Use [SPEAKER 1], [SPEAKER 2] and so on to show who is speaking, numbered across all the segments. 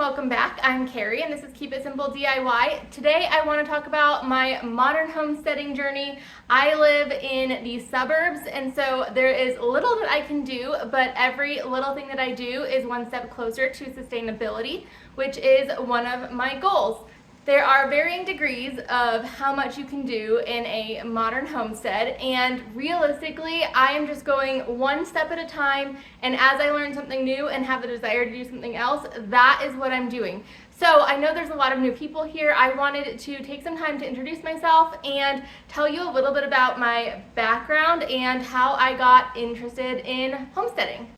[SPEAKER 1] welcome back. I'm Carrie and this is Keep It Simple DIY. Today I want to talk about my modern homesteading journey. I live in the suburbs and so there is little that I can do, but every little thing that I do is one step closer to sustainability, which is one of my goals. There are varying degrees of how much you can do in a modern homestead, and realistically, I am just going one step at a time, and as I learn something new and have the desire to do something else, that is what I'm doing. So I know there's a lot of new people here. I wanted to take some time to introduce myself and tell you a little bit about my background and how I got interested in homesteading.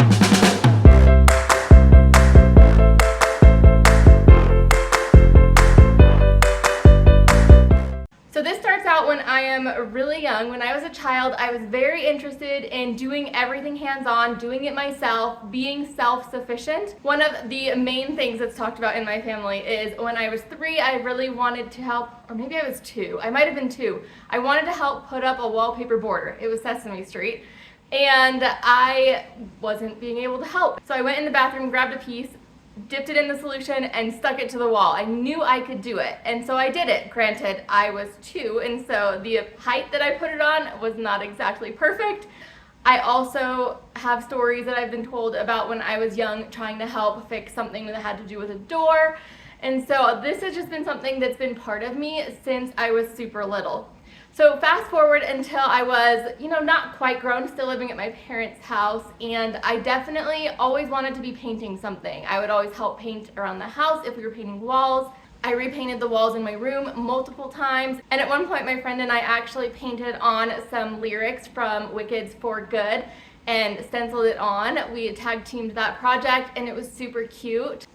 [SPEAKER 1] So this starts out when I am really young. When I was a child, I was very interested in doing everything hands-on, doing it myself, being self-sufficient. One of the main things that's talked about in my family is when I was 3, I really wanted to help, or maybe I was 2, I might have been 2. I wanted to help put up a wallpaper border. It was Sesame Street, and I wasn't being able to help. So I went in the bathroom, grabbed a piece, dipped it in the solution and stuck it to the wall. I knew I could do it, and so I did it. Granted, I was 2, and so the height that I put it on was not exactly perfect. I also have stories that I've been told about when I was young trying to help fix something that had to do with a door, and so this has just been something that's been part of me since I was super little. So fast forward until I was, not quite grown, still living at my parents' house, and I definitely always wanted to be painting something. I would always help paint around the house if we were painting walls. I repainted the walls in my room multiple times, and at one point my friend and I actually painted on some lyrics from Wicked's For Good and stenciled it on. We tag teamed that project and it was super cute.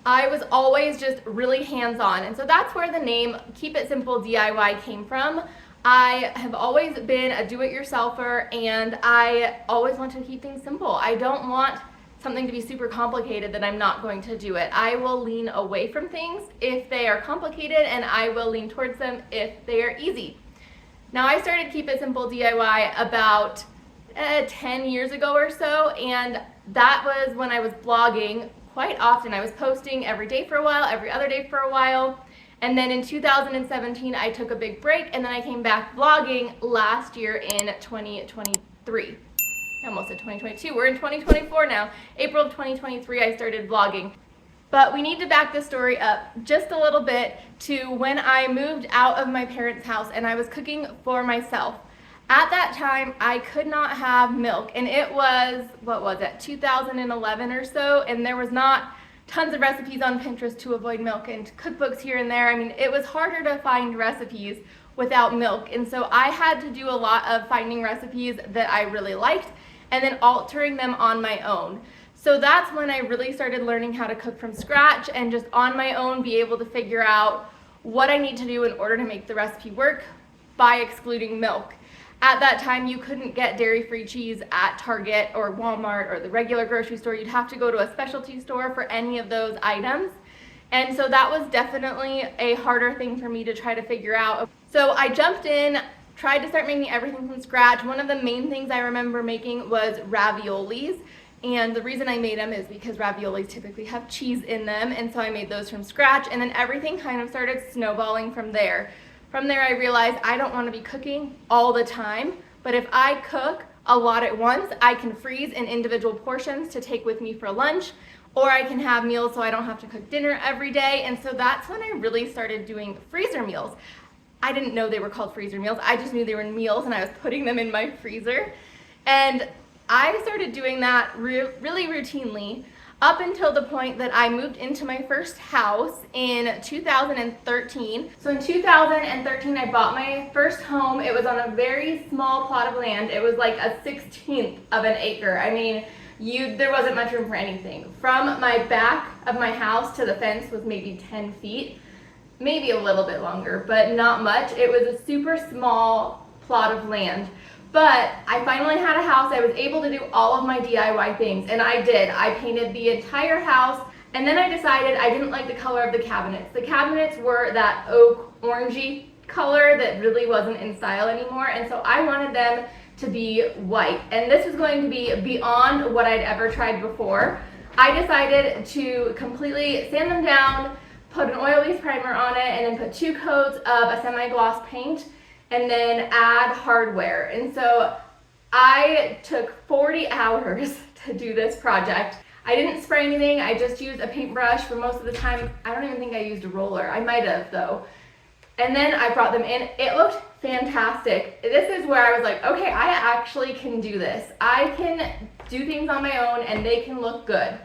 [SPEAKER 1] I was always just really hands-on, and so that's where the name Keep It Simple DIY came from. I have always been a do-it-yourselfer, and I always want to keep things simple. I don't want something to be super complicated that I'm not going to do it. I will lean away from things if they are complicated, and I will lean towards them if they are easy. Now, I started Keep It Simple DIY about 10 years ago or so, and that was when I was blogging quite often. I was posting every day for a while, every other day for a while. And then in 2017, I took a big break, and then I came back vlogging last year in 2023. I almost said 2022. We're in 2024 now. April of 2023, I started vlogging. But we need to back this story up just a little bit to when I moved out of my parents' house and I was cooking for myself. At that time, I could not have milk, and it was, 2011 or so, and there was not tons of recipes on Pinterest to avoid milk and cookbooks here and there. I mean, it was harder to find recipes without milk, and so I had to do a lot of finding recipes that I really liked and then altering them on my own. So that's when I really started learning how to cook from scratch and just on my own be able to figure out what I need to do in order to make the recipe work by excluding milk. At that time, you couldn't get dairy-free cheese at Target or Walmart or the regular grocery store. You'd have to go to a specialty store for any of those items. And so that was definitely a harder thing for me to try to figure out. So I jumped in, tried to start making everything from scratch. One of the main things I remember making was raviolis. And the reason I made them is because raviolis typically have cheese in them. And so I made those from scratch. And then everything kind of started snowballing from there. From there, I realized I don't want to be cooking all the time, but if I cook a lot at once, I can freeze in individual portions to take with me for lunch, or I can have meals so I don't have to cook dinner every day. And so that's when I really started doing freezer meals. I didn't know they were called freezer meals. I just knew they were meals and I was putting them in my freezer. And I started doing that really routinely up until the point that I moved into my first house in 2013. So in 2013, I bought my first home. It was on a very small plot of land. It was like a 1/16 of an acre. I mean, there wasn't much room for anything. From my back of my house to the fence was maybe 10 feet, maybe a little bit longer, but not much. It was a super small plot of land. But I finally had a house. I was able to do all of my DIY things, and I did. I painted the entire house, and then I decided I didn't like the color of the cabinets. The cabinets were that oak orangey color that really wasn't in style anymore, and so I wanted them to be white. And this is going to be beyond what I'd ever tried before. I decided to completely sand them down, put an oil-based primer on it, and then put 2 coats of a semi-gloss paint, and then add hardware. And so I took 40 hours to do this project. I didn't spray anything, I just used a paintbrush for most of the time. I don't even think I used a roller. I might have though. And then I brought them in. It looked fantastic. This is where I was like, okay, I actually can do this. I can do things on my own and they can look good.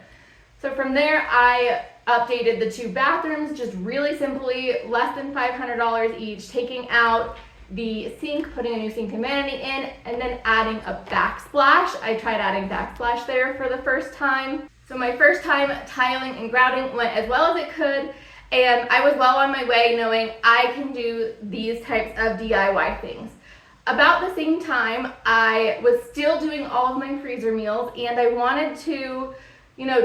[SPEAKER 1] So from there, I updated the 2 bathrooms just really simply, less than $500 each, taking out the sink, putting a new sink and vanity in, and then adding a backsplash. I tried adding backsplash there for the first time. So my first time tiling and grouting went as well as it could, and I was well on my way knowing I can do these types of DIY things. About the same time, I was still doing all of my freezer meals, and I wanted to,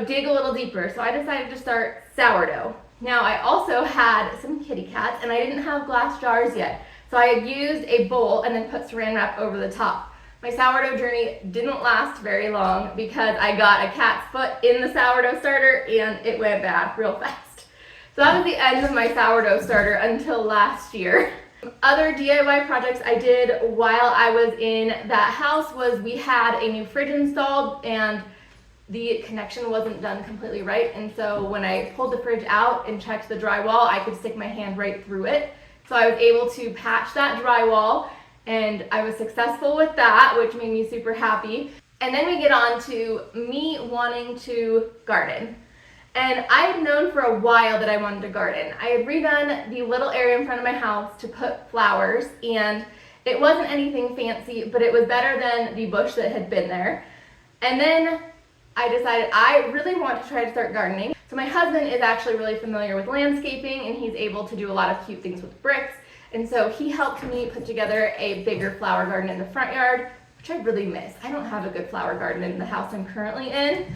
[SPEAKER 1] dig a little deeper. So I decided to start sourdough. Now I also had some kitty cats, and I didn't have glass jars yet. So I had used a bowl and then put saran wrap over the top. My sourdough journey didn't last very long because I got a cat's foot in the sourdough starter and it went bad real fast. So that was the end of my sourdough starter until last year. Other DIY projects I did while I was in that house was we had a new fridge installed and the connection wasn't done completely right. And so when I pulled the fridge out and checked the drywall, I could stick my hand right through it. So I was able to patch that drywall, and I was successful with that, which made me super happy. And then we get on to me wanting to garden. And I had known for a while that I wanted to garden. I had redone the little area in front of my house to put flowers, and it wasn't anything fancy, but it was better than the bush that had been there. And then I decided I really want to try to start gardening. So my husband is actually really familiar with landscaping, and he's able to do a lot of cute things with bricks. And so he helped me put together a bigger flower garden in the front yard, which I really miss. I don't have a good flower garden in the house I'm currently in,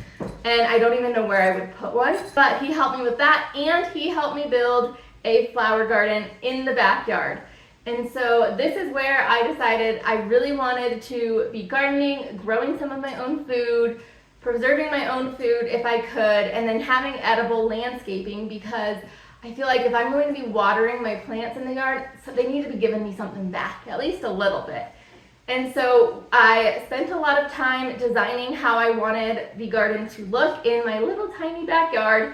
[SPEAKER 1] and I don't even know where I would put one. But he helped me with that, and he helped me build a flower garden in the backyard. And so this is where I decided I really wanted to be gardening, growing some of my own food, preserving my own food if I could, and then having edible landscaping, because I feel like if I'm going to be watering my plants in the yard, so they need to be giving me something back, at least a little bit. And so I spent a lot of time designing how I wanted the garden to look in my little tiny backyard,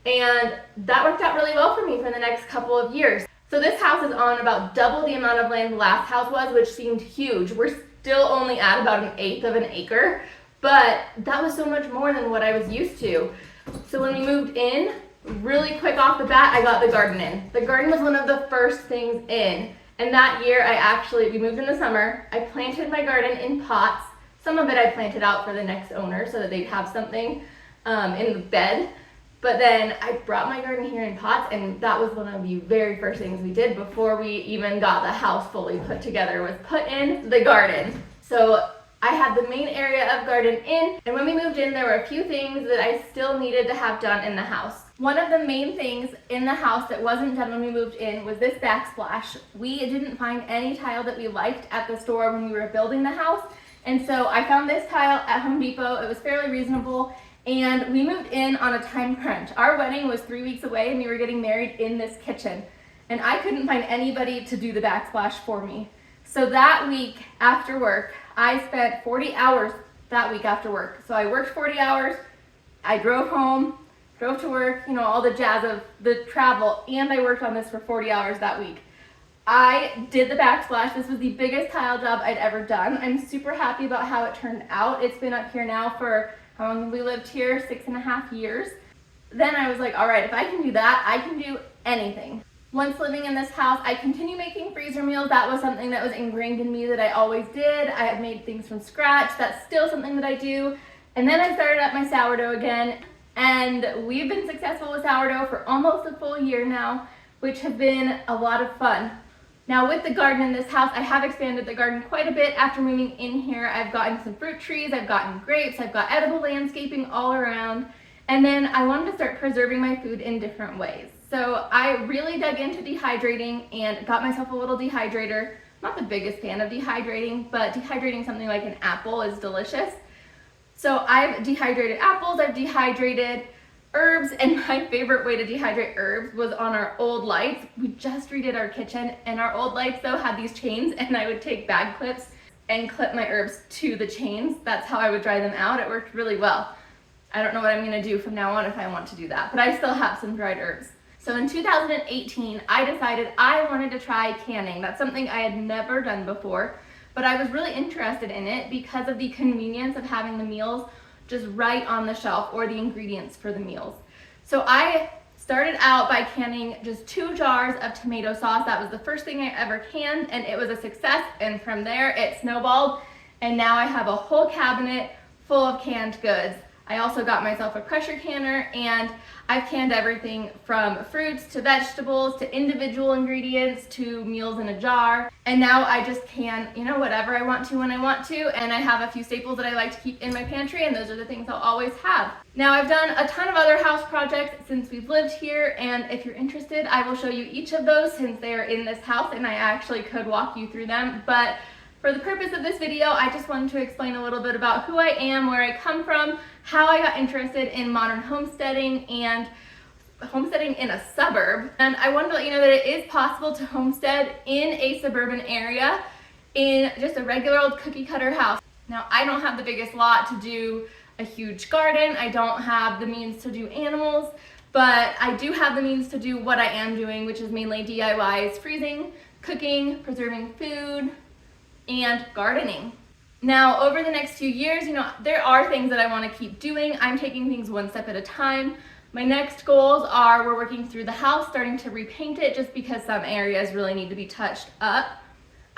[SPEAKER 1] and that worked out really well for me for the next couple of years. So this house is on about double the amount of land the last house was, which seemed huge. We're still only at about 1/8 of an acre. But that was so much more than what I was used to. So when we moved in, really quick off the bat, I got the garden in. The garden was one of the first things in. And that year, we moved in the summer. I planted my garden in pots. Some of it I planted out for the next owner so that they'd have something in the bed. But then I brought my garden here in pots, and that was one of the very first things we did before we even got the house fully put together, was put in the garden. So I had the main area of garden in, and when we moved in, there were a few things that I still needed to have done in the house. One of the main things in the house that wasn't done when we moved in was this backsplash. We didn't find any tile that we liked at the store when we were building the house, and so I found this tile at Home Depot. It was fairly reasonable, and we moved in on a time crunch. Our wedding was 3 weeks away, and we were getting married in this kitchen, and I couldn't find anybody to do the backsplash for me. So that week after work, I spent 40 hours that week after work. So I worked 40 hours, I drove home, drove to work, all the jazz of the travel, and I worked on this for 40 hours that week. I did the backsplash. This was the biggest tile job I'd ever done. I'm super happy about how it turned out. It's been up here now for, how long have we lived here? 6.5 years. Then I was like, all right, if I can do that, I can do anything. Once living in this house, I continue making freezer meals. That was something that was ingrained in me that I always did. I have made things from scratch. That's still something that I do. And then I started up my sourdough again, and we've been successful with sourdough for almost a full year now, which have been a lot of fun. Now with the garden in this house, I have expanded the garden quite a bit after moving in here. I've gotten some fruit trees, I've gotten grapes, I've got edible landscaping all around. And then I wanted to start preserving my food in different ways. So I really dug into dehydrating and got myself a little dehydrator. I'm not the biggest fan of dehydrating, but dehydrating something like an apple is delicious. So I've dehydrated apples, I've dehydrated herbs, and my favorite way to dehydrate herbs was on our old lights. We just redid our kitchen, and our old lights though had these chains, and I would take bag clips and clip my herbs to the chains. That's how I would dry them out. It worked really well. I don't know what I'm gonna do from now on if I want to do that, but I still have some dried herbs. So in 2018, I decided I wanted to try canning. That's something I had never done before, but I was really interested in it because of the convenience of having the meals just right on the shelf, or the ingredients for the meals. So I started out by canning just 2 jars of tomato sauce. That was the first thing I ever canned, and it was a success, and from there it snowballed, and now I have a whole cabinet full of canned goods. I also got myself a pressure canner, and I've canned everything from fruits to vegetables to individual ingredients to meals in a jar. And now I just can, whatever I want to when I want to. And I have a few staples that I like to keep in my pantry, and those are the things I'll always have. Now I've done a ton of other house projects since we've lived here, and if you're interested, I will show you each of those since they are in this house, and I actually could walk you through them. But for the purpose of this video, I just wanted to explain a little bit about who I am, where I come from, how I got interested in modern homesteading and homesteading in a suburb. And I wanted to let you know that it is possible to homestead in a suburban area in just a regular old cookie cutter house. Now, I don't have the biggest lot to do a huge garden. I don't have the means to do animals, but I do have the means to do what I am doing, which is mainly DIYs, freezing, cooking, preserving food, and gardening. Now, over the next few years, there are things that I want to keep doing. I'm taking things one step at a time. My next goals are, we're working through the house, starting to repaint it just because some areas really need to be touched up.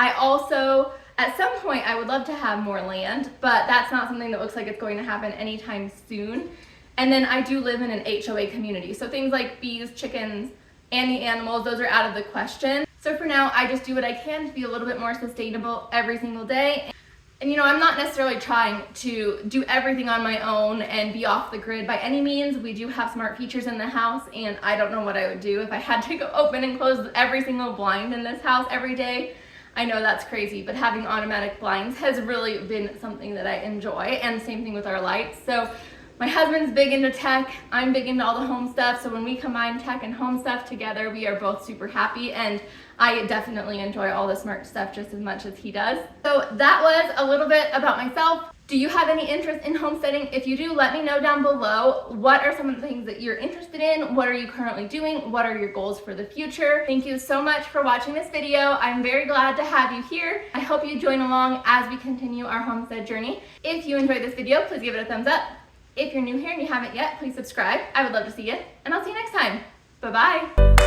[SPEAKER 1] I also, at some point, I would love to have more land, but that's not something that looks like it's going to happen anytime soon. And then I do live in an HOA community, so things like bees, chickens, and the animals, those are out of the question. So for now, I just do what I can to be a little bit more sustainable every single day. And I'm not necessarily trying to do everything on my own and be off the grid by any means. We do have smart features in the house, and I don't know what I would do if I had to go open and close every single blind in this house every day. I know that's crazy, but having automatic blinds has really been something that I enjoy, and same thing with our lights. So my husband's big into tech, I'm big into all the home stuff, so when we combine tech and home stuff together, we are both super happy, and I definitely enjoy all the smart stuff just as much as he does. So that was a little bit about myself. Do you have any interest in homesteading? If you do, let me know down below. What are some of the things that you're interested in? What are you currently doing? What are your goals for the future? Thank you so much for watching this video. I'm very glad to have you here. I hope you join along as we continue our homestead journey. If you enjoyed this video, please give it a thumbs up. If you're new here and you haven't yet, please subscribe. I would love to see you, and I'll see you next time. Bye-bye.